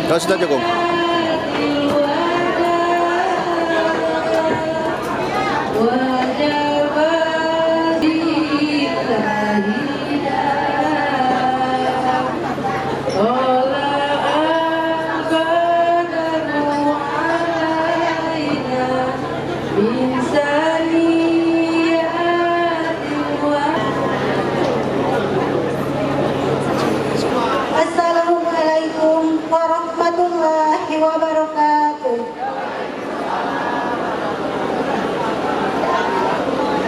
Kasih aja, Gong. Assalamualaikum warahmatullahi wabarakatuh.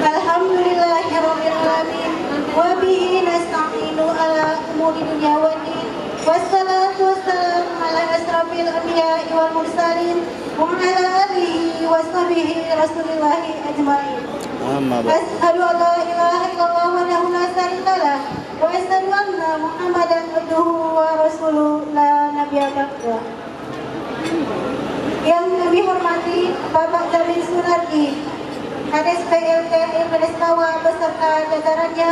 Alhamdulillahirabbil alamin wa bihi nasta'inu ala umuri dunya waddin. Wassalatu wassalamu ala asrafil anbiya'i wal mursalin wa ala alihi wa sahbihi rasulillahi ajmain. Asyhadu an la ilaha illallah wahdahu la syarika lah wa asyhadu anna Muhammadan abduhu wa rasuluhu la nabiyya ba'dah. Yang kami hormati Bapak Jamil Sunardi, Kades PLT LPDS Bawah beserta jajarannya.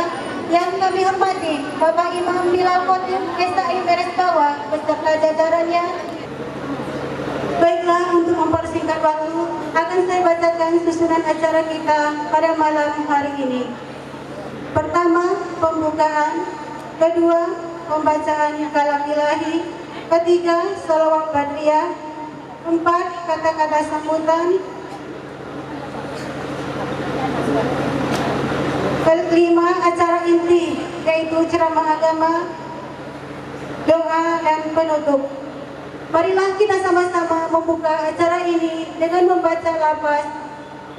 Yang kami hormati Bapak Imam Bilal Khotim SAI LPDS Bawah beserta jajarannya. Baiklah, untuk mempersingkat waktu akan saya bacakan susunan acara kita pada malam hari ini. Pertama, pembukaan. Kedua, pembacaan kalam ilahi. Ketiga, sholawat badriyah. Empat, kata-kata sambutan. Kelima, acara inti, yaitu ceramah agama, doa, dan penutup. Marilah kita sama-sama membuka acara ini dengan membaca lafaz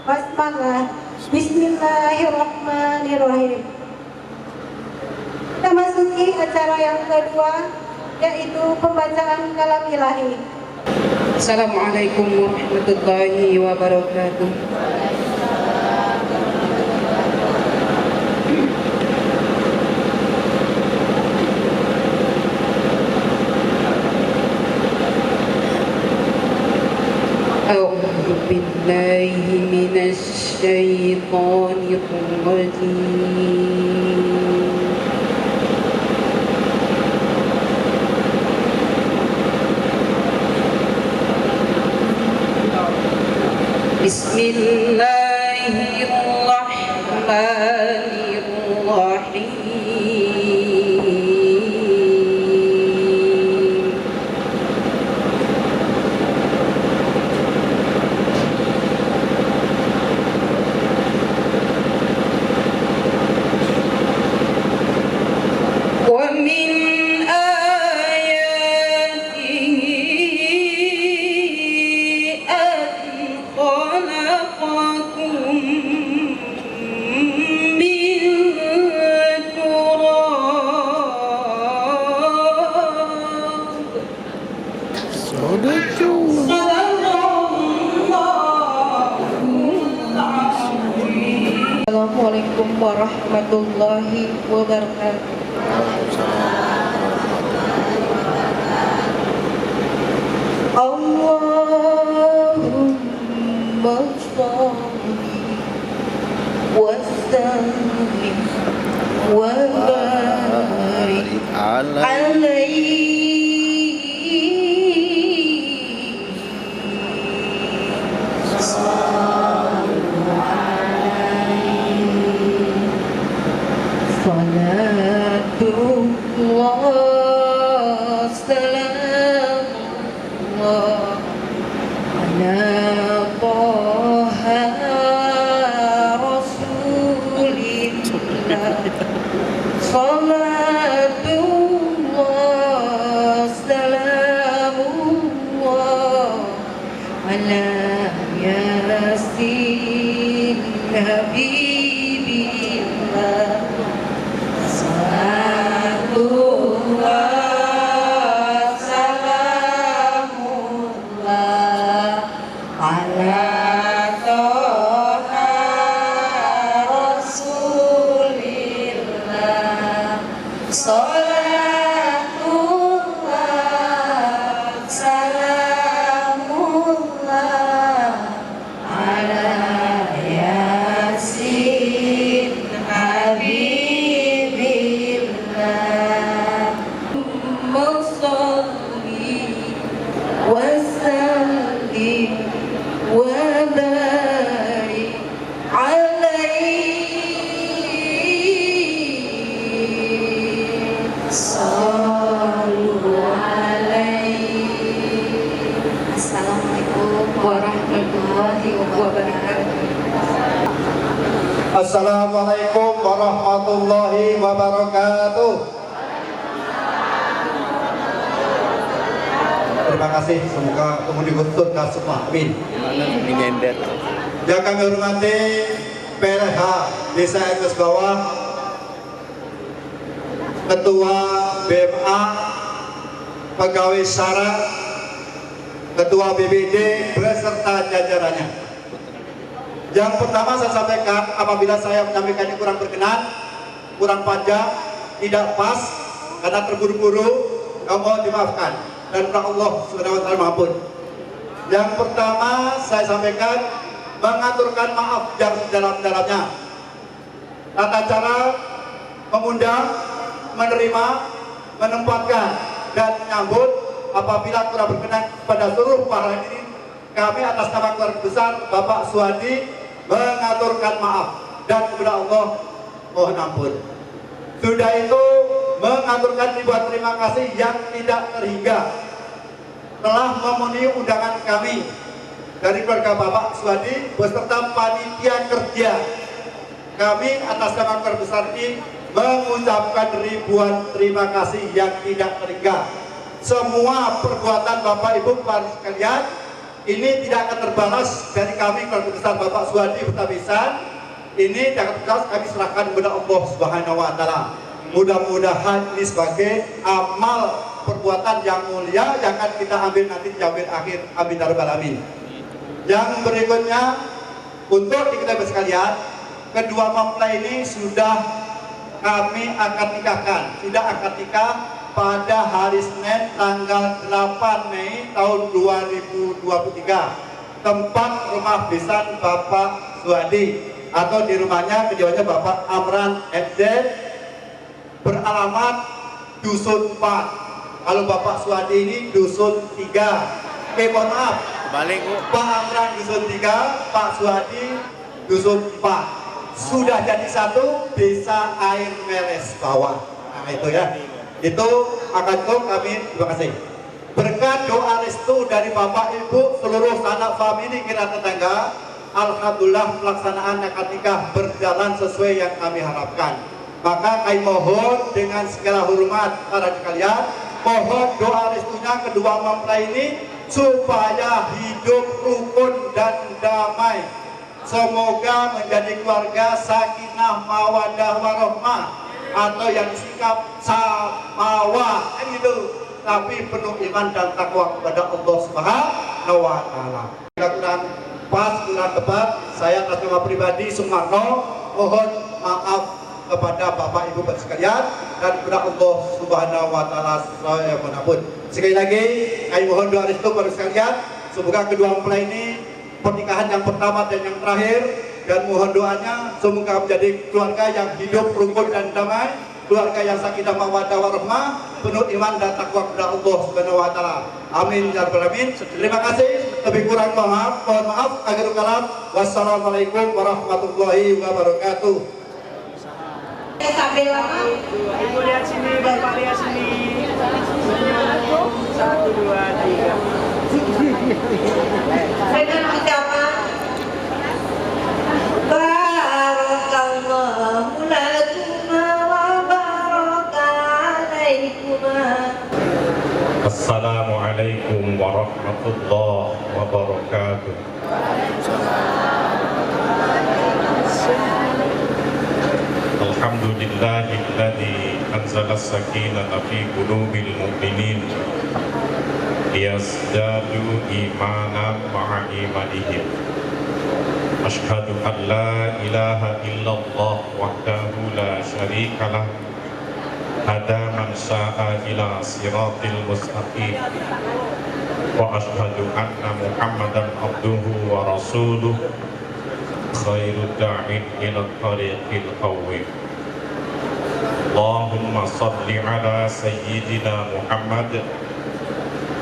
basmalah. Bismillahirrahmanirrahim. Kita masuki acara yang kedua, yaitu pembacaan kalam ilahi. Assalamualaikum warahmatullahi wabarakatuh. A'udzu billahi minasy syaithanir rajim. Bismillahirrahmanirrahim. Wa min ayatihi an khalaqakum min Assalamualaikum warahmatullahi wabarakatuh. Allahumma sholli wa sallim wa barik alaihi. Salatullah salamullah ala Taha Rasulillah. Salatullah salamullah ala Yasin Habibillah. Salatullah salamullah ala Taha Rasulillah. Salatullah salamullah ala Yasin Habibillah. Massalli wa sallim wa barik alaihi. Sallu alaihi. Assalamualaikum warahmatullahi wabarakatuh. Assalamualaikum warahmatullahi wabarakatuh. Terima kasih, semoga penghuni khusus semua. Amin. Yang kami hormati PLH Desa Etos Bawah, Ketua BMA, Pegawai Syarat, Ketua BBD beserta jajarannya. Yang pertama saya sampaikan, apabila saya menyampaikan ini kurang berkenan, kurang panjang, tidak pas, karena terburu-buru, mohon dimaafkan. Dan Allah Subhanahu wa Ta'ala maafun. Yang pertama saya sampaikan, mengaturkan maaf yang sedalam-dalamnya. Tata cara mengundang, menerima, menempatkan, dan menyambut apabila kurang berkenan pada seluruh para hadirin, kami atas nama keluarga besar Bapak Suwadi mengaturkan maaf dan kepada Allah mohon ampun. Sudah itu mengaturkan ribuan terima kasih yang tidak terhingga telah memenuhi undangan kami dari keluarga Bapak Suwadi beserta panitia kerja. Kami atas nama keluarga besar ini mengucapkan ribuan terima kasih yang tidak terhingga. Semua perbuatan Bapak Ibu para sekalian ini tidak akan terbalas dari kami keluarga besar Bapak Suwadi Betapisan. Ini tidak terbalas, kami serahkan kepada Allah Subhanahu wa Ta'ala. Mudah-mudahan ini sebagai amal perbuatan yang mulia yang akan kita ambil nanti di yaumil akhir. Amin ya rabbal alamin. Yang berikutnya, untuk diketahui sekalian, kedua mempelai ini sudah kami akan nikahkan, sudah akad nikah pada hari Senin tanggal 8 Mei tahun 2023, tempat rumah besan Bapak Suwadi atau di rumahnya kediamannya Bapak Amran FZ, beralamat Dusun 4. Kalau Bapak Suwadi ini Dusun 3. Mohon maaf, balik Bu. Pak Amran Dusun 3, Pak Suwadi Dusun 4. Sudah jadi satu, Desa Air Meles Bawah. Nah itu ya, itu akan kami terima kasih. Berkat doa restu dari Bapak Ibu seluruh sanak famili kira tetangga, alhamdulillah pelaksanaan akad nikah berjalan sesuai yang kami harapkan. Maka kami mohon dengan segala hormat para sekalian, mohon doa restunya kedua mempelai ini supaya hidup rukun dan damai. Semoga menjadi keluarga sakinah mawadah warohmah, atau yang sikap samawa gitu, tapi penuh iman dan takwa kepada Allah Subhanahu wa Ta'ala. Kurang pas kurang tepat, saya atas nama pribadi Sumarno mohon maaf kepada Bapak Ibu sekalian dan kepada Allah Subhanahu wa taala saya mengampun. Sekali lagi kami mohon doa restu kepada sekalian, semoga kedua mempelai ini pernikahan yang pertama dan yang terakhir, dan mohon doanya semoga menjadi keluarga yang hidup rukun dan damai, keluarga yang sakinah mawaddah warahmah, penuh iman dan takwa kepada Allah Subhanahu wa taala. Amin ya rabbal alamin. Terima kasih. Lebih kurang mohon maaf. Akhirul kalam. Wassalamualaikum warahmatullahi wabarakatuh. Sampai lama. Ibu lihat sini, Bapak lihat sini. Satu, dua, tiga. Dengan ucapan Barakallahu lakuma wa baraka alaikuma. Assalamualaikum warahmatullahi wabarakatuh. Alhamdulillahilladzi anzala as-sakinata fi qulubil mu'minin liyazdadu imanan ma'a imanihim. Asyhadu an la ilaha illallah wahdahu la syarika lah. Hada man sya'a ila siratil mustaqim. Wa asyhadu anna Muhammadan abduhu wa rasuluh khairud da'in ila tariqil qawwim. Allahumma salli ala sayyidina Muhammad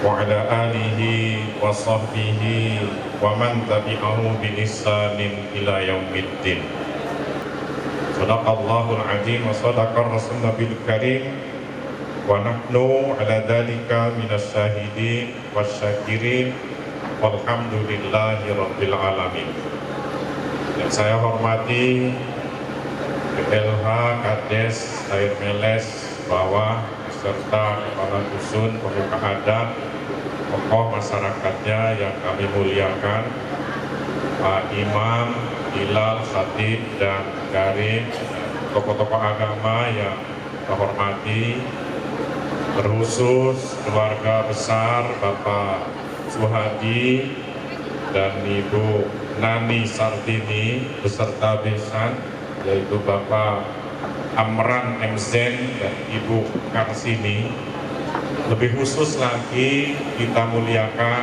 wa ala alihi wa sahbihi wa man tabi'ahu bi ihsanin ila yaumiddin. Sadaqallahul azim wa sadaqar rasul nabil karim wa nahnu ala dhalika minas syahidin wasyakirin walhamdulillahi rabbil alamin. Yang saya hormati PLH, Kades, Air Meles, Bawah, beserta kepala dusun, pemuka adat, tokoh masyarakatnya yang kami muliakan, Pak Imam, Bilal, Khatib, dan Karim, tokoh-tokoh agama yang saya hormati, terkhusus keluarga besar Bapak Suhadi dan Ibu Nani Sartini beserta besan, yaitu Bapak Amran MZen dan Ibu Karsini. Lebih khusus lagi kita muliakan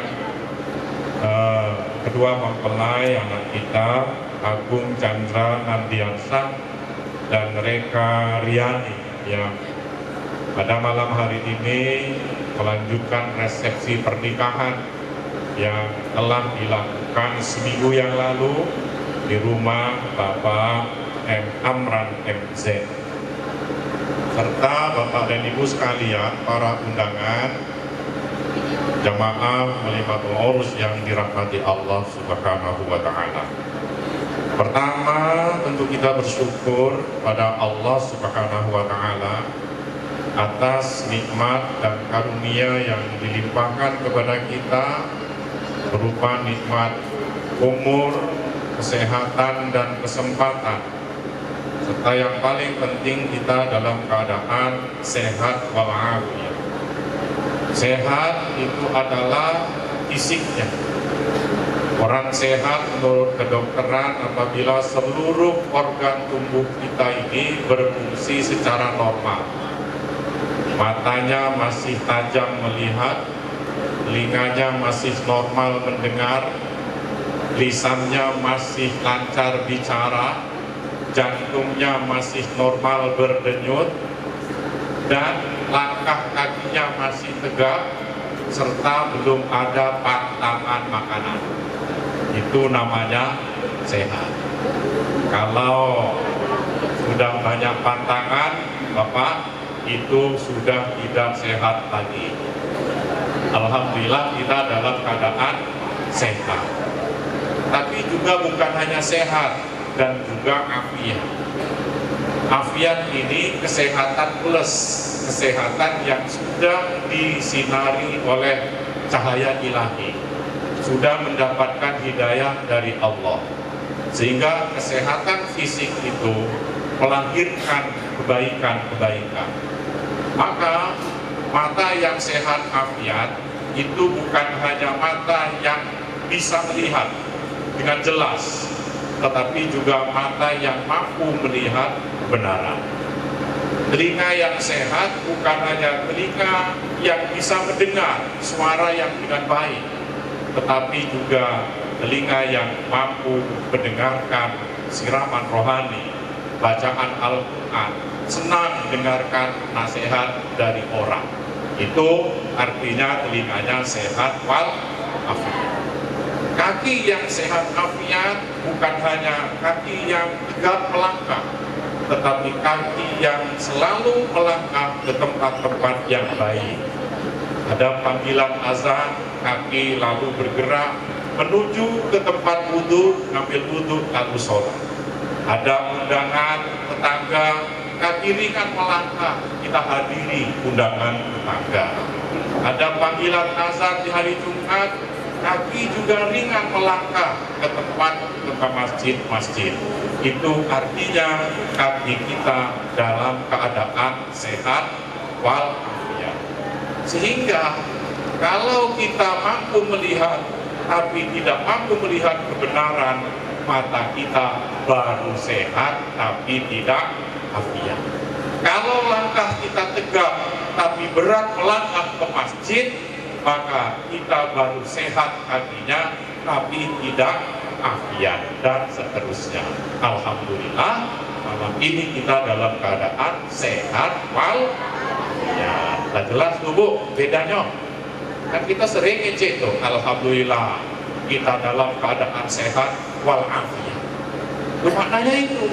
kedua mempelai anak kita, Agung Chandra Nandiansah dan Reka Riani, yang pada malam hari ini melanjutkan resepsi pernikahan yang telah dilakukan seminggu yang lalu di rumah Bapak M. Amran MZ, serta Bapak dan Ibu sekalian, para undangan, jamaah Malimatul Urus yang dirahmati Allah Subhanahu wa Ta'ala. Pertama, tentu kita bersyukur pada Allah Subhanahu wa Ta'ala atas nikmat dan karunia yang dilimpahkan kepada kita berupa nikmat umur, kesehatan, dan kesempatan, serta yang paling penting kita dalam keadaan sehat walafiat. Sehat itu adalah fisiknya. Orang sehat menurut kedokteran apabila seluruh organ tubuh kita ini berfungsi secara normal. Matanya masih tajam melihat, telinganya masih normal mendengar, lisannya masih lancar bicara, jantungnya masih normal berdenyut, dan langkah kakinya masih tegak, serta belum ada pantangan makanan. Itu namanya sehat. Kalau sudah banyak pantangan, Bapak, itu sudah tidak sehat lagi. Alhamdulillah kita dalam keadaan sehat. Tapi juga bukan hanya sehat, dan juga afiat. Afiat ini kesehatan plus, kesehatan yang sudah disinari oleh cahaya ilahi, sudah mendapatkan hidayah dari Allah, sehingga kesehatan fisik itu melahirkan kebaikan-kebaikan. Maka mata yang sehat afiat itu bukan hanya mata yang bisa melihat, dengan jelas, tetapi juga mata yang mampu melihat kebenaran. Telinga yang sehat bukan hanya telinga yang bisa mendengar suara yang dengan baik, tetapi juga telinga yang mampu mendengarkan siraman rohani, bacaan Al-Quran, senang mendengarkan nasihat dari orang. Itu artinya telinganya sehat wal afiat. Kaki yang sehat afiat bukan hanya kaki yang tegap melangkah, tetapi kaki yang selalu melangkah ke tempat-tempat yang baik. Ada panggilan azan, kaki lalu bergerak menuju ke tempat wudhu, ngambil wudhu lalu sholat. Ada undangan tetangga, kaki ringan melangkah, kita hadiri undangan tetangga. Ada panggilan azan di hari Jumat, kaki juga ringan melangkah ke tempat masjid-masjid. Itu artinya kaki kita dalam keadaan sehat walafiat. Sehingga kalau kita mampu melihat tapi tidak mampu melihat kebenaran, mata kita baru sehat tapi tidak afiat. Kalau langkah kita tegap tapi berat melangkah ke masjid, maka kita baru sehat kakinya tapi tidak afiat, dan seterusnya. Alhamdulillah malam ini kita dalam keadaan sehat walafiat. Nah, jelas tuh Bu bedanya. Kan kita sering ngecek tuh, alhamdulillah kita dalam keadaan sehat walafiat. Itu maknanya itu.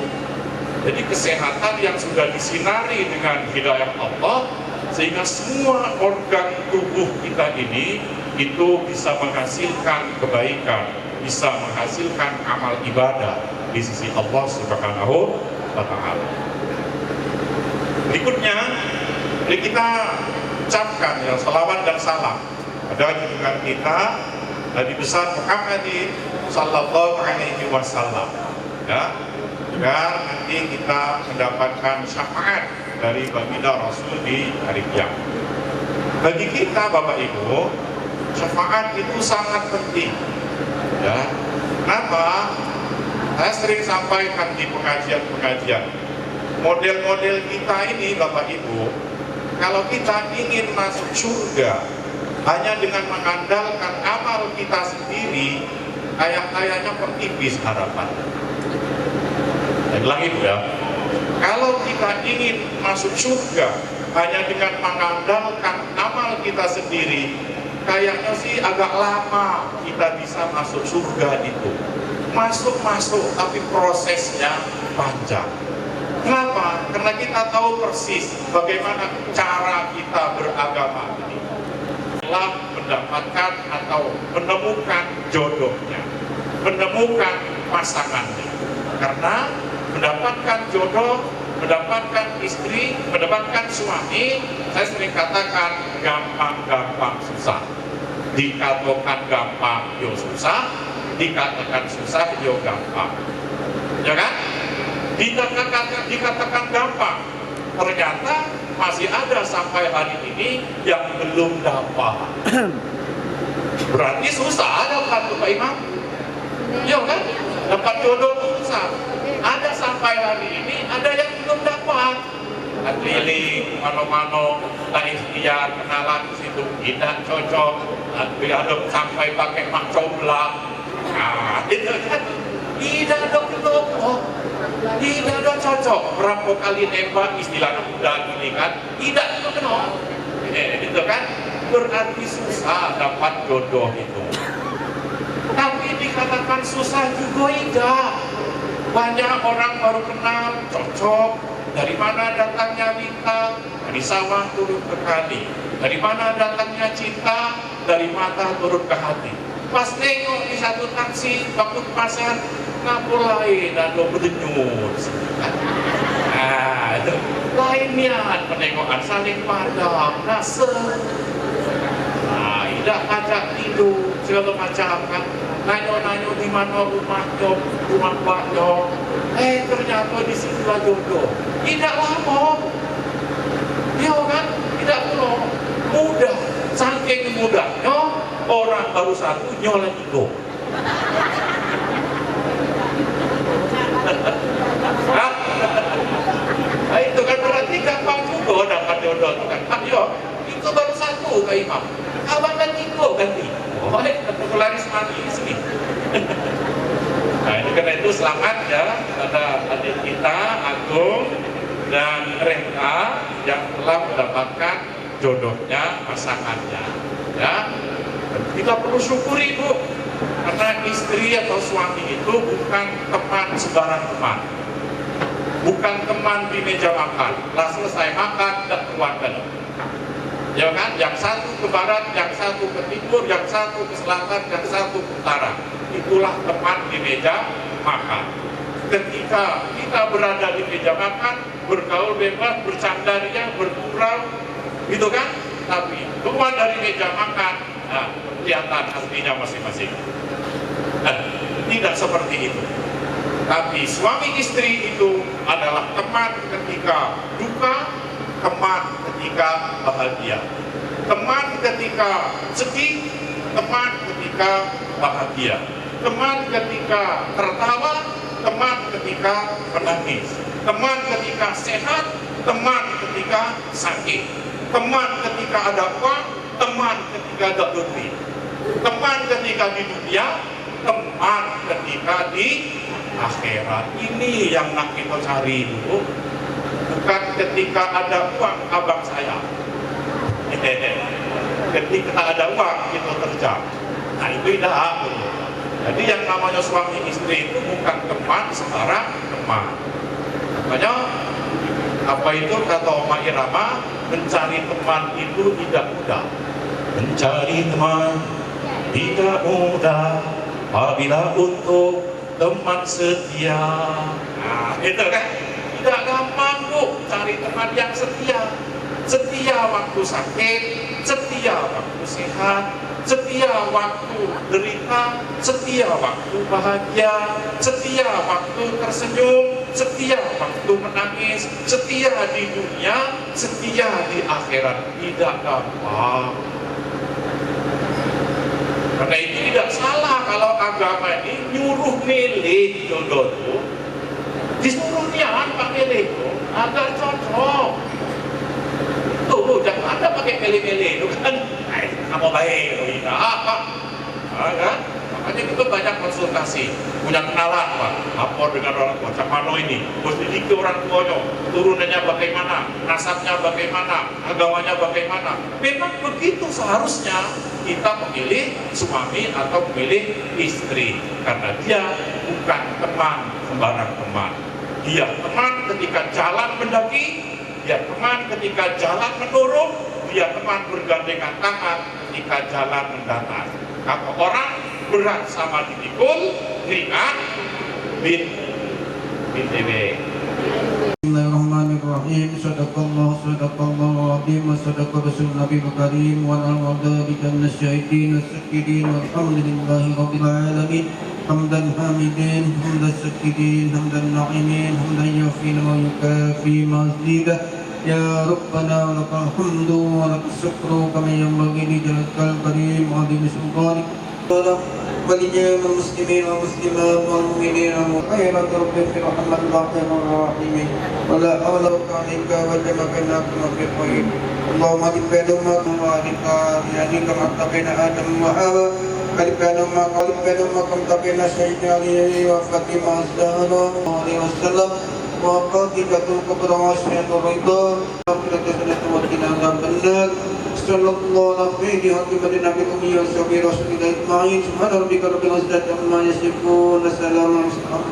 Jadi kesehatan yang sudah disinari dengan hidayah Allah, sehingga semua organ tubuh kita ini itu bisa menghasilkan kebaikan, bisa menghasilkan amal ibadah di sisi Allah Subhanahu wa Ta'ala. Berikutnya, mari kita ucapkan ya salawat dan salam pada junjungan kita Nabi besar Muhammad sallallahu alaihi wasallam, ya, agar nanti kita mendapatkan syafaat dari baginda Rasul di hari kiamat. Bagi kita Bapak Ibu, syafaat itu sangat penting. Ya, kenapa? Saya sering sampaikan di pengajian-pengajian. Model-model kita ini Bapak Ibu, kalau kita ingin masuk surga hanya dengan mengandalkan amal kita sendiri, kayaknya pertipis harapan. Saya ulangi Bu ya. Kalau kita ingin masuk surga hanya dengan mengandalkan amal kita sendiri, kayaknya sih agak lama kita bisa masuk surga itu. Masuk, tapi prosesnya panjang. Kenapa? Karena kita tahu persis bagaimana cara kita beragama ini. Telah mendapatkan atau menemukan jodohnya, menemukan pasangannya. Karena mendapatkan jodoh, mendapatkan istri, mendapatkan suami, saya sering katakan gampang-gampang susah. Dikatakan gampang, yo susah. Dikatakan susah, yo gampang. Ya kan? Dikatakan gampang, ternyata masih ada sampai hari ini yang belum dapat. Berarti susah dapat Pak Imam? Ya kan? Dapat jodoh susah. Ada sampai hari ini, ada yang belum dapat. Keliling mano-mano, tak ikhtiar, kenalan di situ, tidak cocok. Ada sampai pakai mak coblak. Nah, itu kan tidak ada cocok. Berapa kali nembak istilah muda gini kan, tidak kenal. Itu kan berarti susah dapat jodoh itu. Tapi dikatakan susah juga tidak. Banyak orang baru kenal, cocok. Dari mana datangnya bintang? Dari sawah turun ke kali. Dari mana datangnya cinta? Dari mata turun ke hati. Pas nengok di satu taksi waktu pasar, ngapulai dan lo berdenyut. Nah, itu lain niat penengokan saling pandang, nase. Nah, tidak ajak tidur segala macam kan. Nanya-nanya di mana rumahnya, rumah baknya. Ternyata di situlah jodoh. Tidak lama, dia kan tidak lama, mudah, saking mudahnya orang baru satu nyola tiga. Oleh karena itu selamat ya kepada adik kita Agung dan Reka yang telah mendapatkan jodohnya, pasangannya. Ya, dan kita perlu syukuri Bu, karena istri atau suami itu bukan teman sembarang teman, bukan teman di meja makan. Lah selesai makan tidak keluarkan. Ya kan, yang satu ke barat, yang satu ke timur, yang satu ke selatan, yang satu ke utara. Itulah teman di meja makan. Ketika kita berada di meja makan, bergaul bebas, bercanda ria, bergurau, gitu kan? Tapi keluar dari meja makan, nah, kelihatan aslinya masing-masing. Tidak seperti itu. Tapi suami istri itu adalah teman ketika duka, teman ketika bahagia, teman ketika sedih, teman ketika bahagia, teman ketika tertawa, teman ketika menangis, teman ketika sehat, teman ketika sakit, teman ketika ada uang, teman ketika ada duit, teman ketika di dunia, teman ketika di akhirat. Ini yang nak kita cari dulu, bukan ketika ada uang abang saya. Ketika ada uang kita terjang. Nah itu tidak. Jadi yang namanya suami istri itu bukan teman sembarang teman. Makanya apa itu kata Oma Irama, mencari teman itu tidak mudah. Mencari teman tidak mudah apabila untuk teman setia. Nah itu kan tidak gampang Bu cari teman yang setia. Setia waktu sakit, setia waktu sehat, setia waktu derita, setia waktu bahagia, setia waktu tersenyum, setia waktu menangis, setia di dunia, setia di akhirat. Tidak gampang. Karena itu tidak salah kalau agama ini nyuruh milih jodoh itu, disuruh niat pakai itu agar cocok. Tuh, jangan ada pakai pilih-pilih itu kan, kamu baik, tidak apa, kan? Makanya kita banyak konsultasi, punya kenalan Pak, lapor dengan orang tua, cak mano ini, harus dididik orang tuanya, turunannya bagaimana, nasabnya bagaimana, agamanya bagaimana. Memang begitu seharusnya kita memilih suami atau memilih istri, karena dia bukan teman sembarang teman. Dia teman ketika jalan mendaki, dia teman ketika jalan menurun, dia teman bergandengan tangan ketika jalan mendatar. Kata orang berat sama dipikul, ringan bin dewe. Bismillahirrahmanirrahim. Sadaqallahu azim wa sadaqa rasul Nabi Karim wa al-wadhalika minasyaitin was-sakidin walhamdulillahi rabbil alamin. Hamdan hamidin, hamdan sakidin, hamdan na'imin, hamdan yafin wa yukafi mazlidah. Ya Rabbana lakal hamdu wa lakal syukru kama yanbaghi li jalal karim wa azim sultanik. ولجميع المسلمين والمسلمات والمؤمنين والخيرات رب اغفر وارحم الراحمين الراحمين ولا حول ولا قوة إلا بالله كما في الخير اللهم اهد بينهما يعني كما بين آدم وحواء اهد بينهما كما بين سيدنا علي وفاطمة الزهراء عليه وسلم وقاتلة الكبرى وشهادة الرضا وقاتلة سنة وقنا عذاب النار صلى الله عليه وسلم النبي وصحبه رسول الله اجمعين سبحان ربك رب العزة عما يصفون وسلام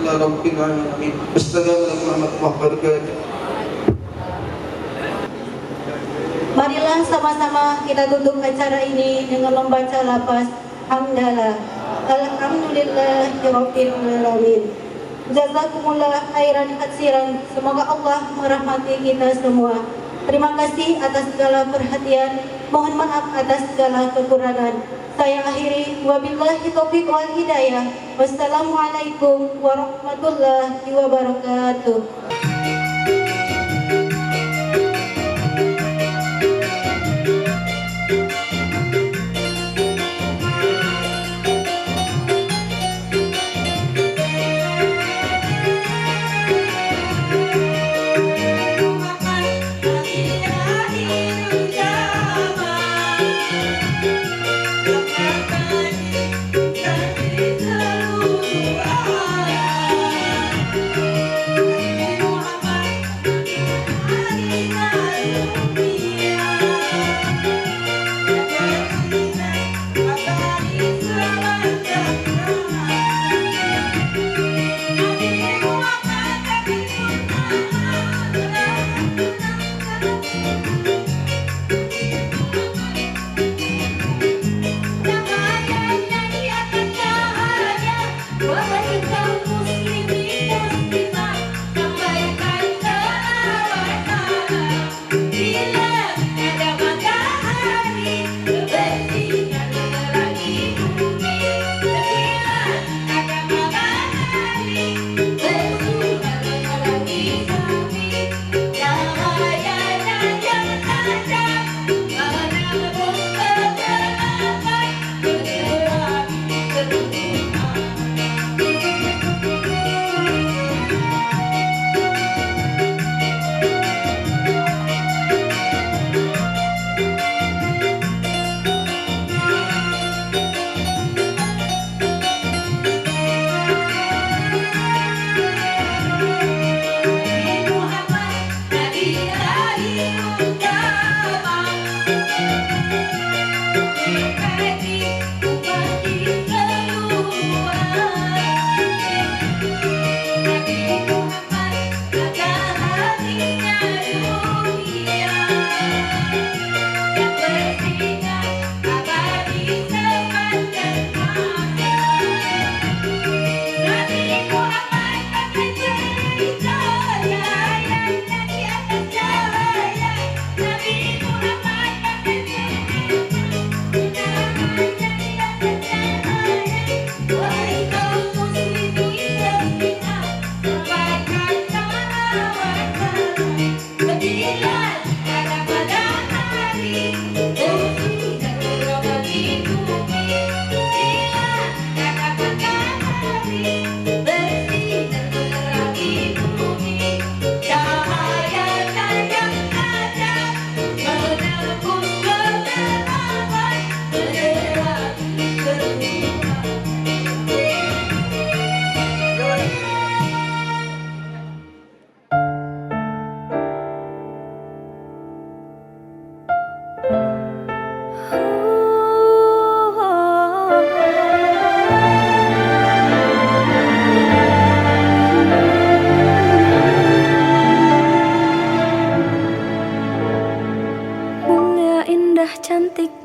على رب العالمين السلام عليكم ورحمة الله وبركاته. Marilah sama-sama kita tutup acara ini dengan membaca lafaz hamdalah. Alhamdulillahirabbil alamin. Jazakumullah khairan katsiran. Semoga Allah merahmati kita semua. Terima kasih atas segala perhatian. Mohon maaf atas segala kekurangan. Saya akhiri wabillahi taufiq wal hidayah. Wassalamualaikum warahmatullahi wabarakatuh. Terima kasih.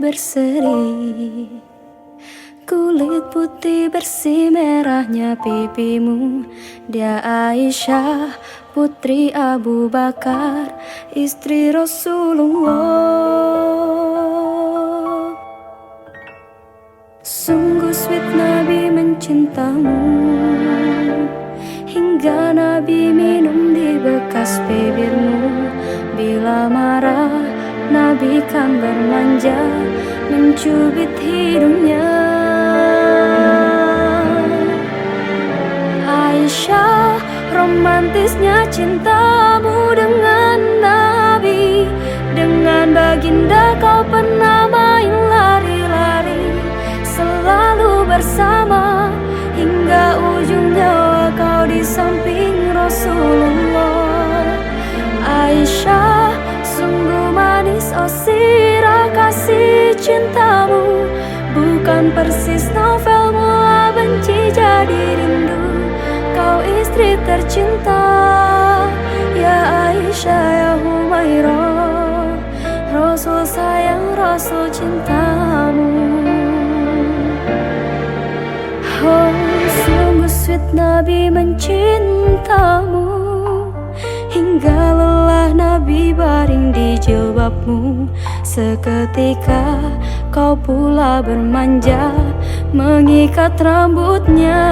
berseri, kulit putih bersih merahnya pipimu. Dia Aisyah, putri Abu Bakar, istri Rasulullah. Sungguh sweet Nabi mencintamu, hingga Nabi minum di bekas bibirmu. Bila marah Nabi kan bermanja, mencubit hidungnya. Aisyah, romantisnya cintamu dengan Nabi. Dengan baginda kau pernah main lari-lari, selalu bersama hingga ujung nyawa kau di samping Rasulullah. Aisyah, sungguh manis oh sirah kasih cintamu, bukan persis novel mula benci jadi rindu. Kau istri tercinta, ya Aisyah ya Humairah, Rasul sayang Rasul cintamu. Oh sungguh sweet Nabi mencintamu, hingga lelah Nabi baring di jilbabmu. Seketika kau pula bermanja, mengikat rambutnya.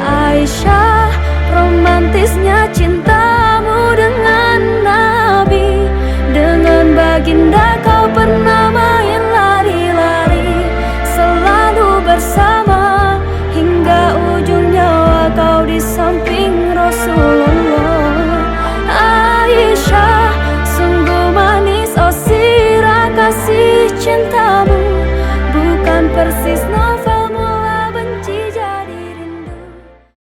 Aisyah, romantisnya cintamu dengan Nabi. Dengan baginda kau pernah main lari-lari, selalu bersama hingga ujung nyawa kau di samping Rasulullah. Aisyah, sungguh manis oh sirah kasih cintamu, bukan persis